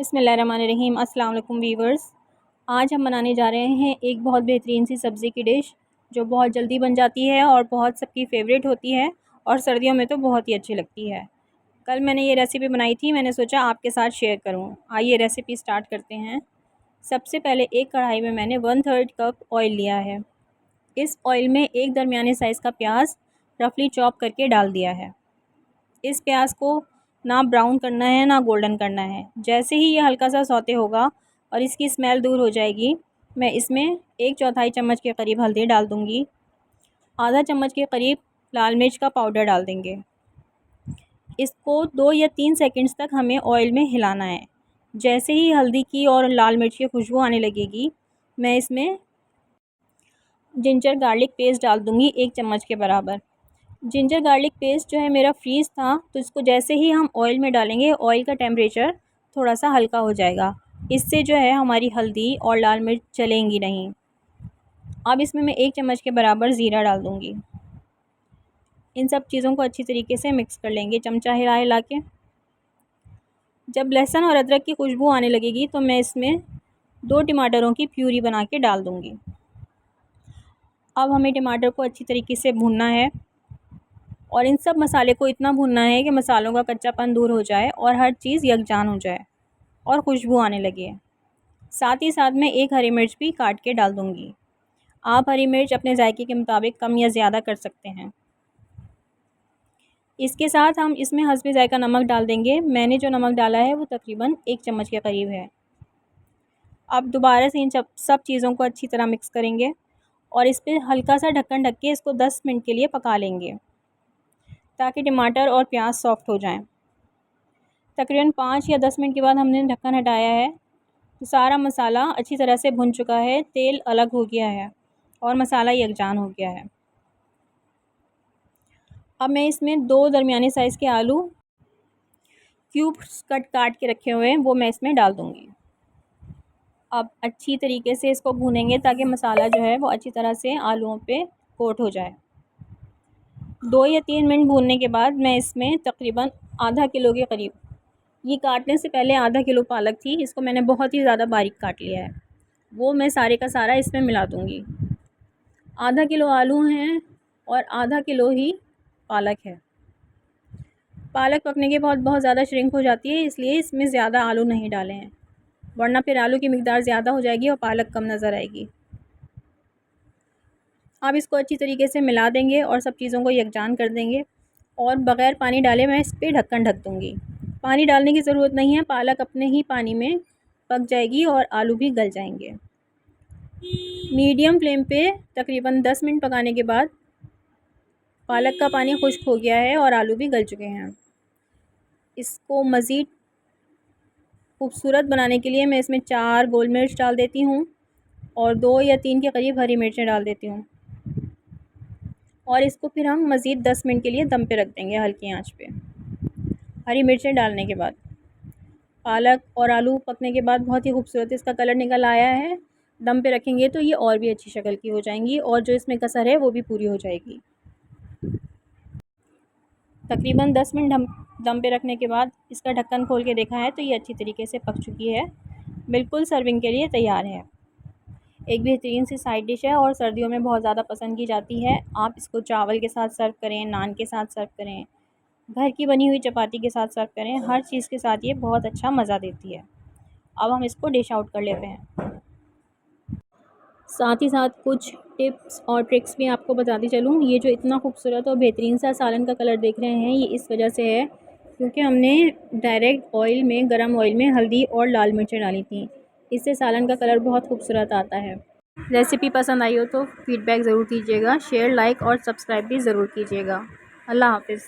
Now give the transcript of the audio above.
बिस्मिल्लाहिर्रहमानिर्रहीम। अस्सलाम वालेकुम वीवर्स। आज हम बनाने जा रहे हैं एक बहुत बेहतरीन सी सब्ज़ी की डिश जो बहुत जल्दी बन जाती है और बहुत सबकी फ़ेवरेट होती है और सर्दियों में तो बहुत ही अच्छी लगती है। कल मैंने ये रेसिपी बनाई थी, मैंने सोचा आपके साथ शेयर करूँ। आइए रेसिपी स्टार्ट करते हैं। सबसे पहले एक कढ़ाई में मैंने 1/3 कप ऑयल लिया है। इस ऑयल में एक दरमियाने साइज़ का प्याज रफली चॉप करके डाल दिया है। इस प्याज को ना ब्राउन करना है ना गोल्डन करना है। जैसे ही ये हल्का सा सौते होगा और इसकी स्मेल दूर हो जाएगी, मैं इसमें 1/4 चम्मच के करीब हल्दी डाल दूँगी। आधा चम्मच के करीब लाल मिर्च का पाउडर डाल देंगे। इसको 2 या 3 सेकंड्स तक हमें ऑयल में हिलाना है। जैसे ही हल्दी की और लाल मिर्च की खुशबू आने लगेगी, मैं इसमें जिंजर गार्लिक पेस्ट डाल दूँगी 1 चम्मच के बराबर। जिंजर गार्लिक पेस्ट जो है मेरा फ्रीज़ था, तो इसको जैसे ही हम ऑयल में डालेंगे, ऑयल का टेम्परेचर थोड़ा सा हल्का हो जाएगा। इससे जो है हमारी हल्दी और लाल मिर्च जलेंगी नहीं। अब इसमें मैं 1 चम्मच के बराबर ज़ीरा डाल दूँगी। इन सब चीज़ों को अच्छी तरीके से मिक्स कर लेंगे चमचा हिला हिला के। जब लहसुन और अदरक की खुशबू आने लगेगी, तो मैं इसमें 2 टमाटरों की प्यूरी बना के डाल दूँगी। अब हमें टमाटर को अच्छी तरीके से भूनना है और इन सब मसाले को इतना भूनना है कि मसालों का कच्चापन दूर हो जाए और हर चीज़ यकजान हो जाए और खुशबू आने लगे। साथ ही साथ मैं 1 हरी मिर्च भी काट के डाल दूँगी। आप हरी मिर्च अपने जायके के मुताबिक कम या ज़्यादा कर सकते हैं। इसके साथ हम इसमें हस्बे जायका नमक डाल देंगे। मैंने जो नमक डाला है वो तकरीबन 1 चम्मच के करीब है। अब दोबारा से इन सब चीज़ों को अच्छी तरह मिक्स करेंगे और इस पर हल्का सा ढक्कन ढक के इसको 10 मिनट के लिए पका लेंगे, ताकि टमाटर और प्याज सॉफ़्ट हो जाएं। तकरीबन 5 या 10 मिनट के बाद हमने ढक्कन हटाया है, तो सारा मसाला अच्छी तरह से भुन चुका है, तेल अलग हो गया है और मसाला यकजान हो गया है। अब मैं इसमें 2 दरमियाने साइज़ के आलू क्यूब्स काट के रखे हुए हैं, वो मैं इसमें डाल दूँगी। अब अच्छी तरीके से इसको भूनेंगे ताकि मसाला जो है वो अच्छी तरह से आलूओं पे कोट हो जाए। 2 या 3 मिनट भूनने के बाद मैं इसमें तकरीबन आधा किलो के करीब, ये काटने से पहले आधा किलो पालक थी, इसको मैंने बहुत ही ज़्यादा बारीक काट लिया है, वो मैं सारे का सारा इसमें मिला दूँगी। आधा किलो आलू हैं और आधा किलो ही पालक है। पालक पकने के बाद बहुत ज़्यादा श्रिंक हो जाती है, इसलिए इसमें ज़्यादा आलू नहीं डाले हैं, वरना फिर आलू की मिकदार ज़्यादा हो जाएगी और पालक कम नज़र आएगी। अब इसको अच्छी तरीके से मिला देंगे और सब चीज़ों को यकजान कर देंगे और बग़ैर पानी डाले मैं इस पर ढक्कन ढक दूँगी। पानी डालने की ज़रूरत नहीं है, पालक अपने ही पानी में पक जाएगी और आलू भी गल जाएंगे। मीडियम फ्लेम पे तकरीबन 10 मिनट पकाने के बाद पालक का पानी खुश्क हो गया है और आलू भी गल चुके हैं। इसको मज़ीद खूबसूरत बनाने के लिए मैं इसमें 4 गोल मिर्च डाल देती हूँ और 2 या 3 के करीब हरी मिर्चें डाल देती हूँ और इसको फिर हम मज़ीद 10 मिनट के लिए दम पे रख देंगे हल्की आंच पे। हरी मिर्चें डालने के बाद पालक और आलू पकने के बाद बहुत ही खूबसूरत इसका कलर निकल आया है। दम पे रखेंगे तो ये और भी अच्छी शक्ल की हो जाएंगी और जो इसमें कसर है वो भी पूरी हो जाएगी। तकरीबन 10 मिनट दम पे रखने के बाद इसका ढक्कन खोल के देखा है तो ये अच्छी तरीके से पक चुकी है, बिल्कुल सर्विंग के लिए तैयार है। एक बेहतरीन सी साइड डिश है और सर्दियों में बहुत ज़्यादा पसंद की जाती है। आप इसको चावल के साथ सर्व करें, नान के साथ सर्व करें, घर की बनी हुई चपाती के साथ सर्व करें, हर चीज़ के साथ ये बहुत अच्छा मज़ा देती है। अब हम इसको डिश आउट कर लेते हैं। साथ ही साथ कुछ टिप्स और ट्रिक्स भी आपको बताती चलूँ। ये जो इतना खूबसूरत और बेहतरीन सा सालन का कलर देख रहे हैं, ये इस वजह से है क्योंकि हमने डायरेक्ट ऑयल में, गरम ऑयल में हल्दी और लाल मिर्चें डाली थी। इससे सालन का कलर बहुत खूबसूरत आता है। रेसिपी पसंद आई हो तो फ़ीडबैक ज़रूर कीजिएगा, शेयर, लाइक और सब्सक्राइब भी ज़रूर कीजिएगा। अल्लाह हाफ़िज़।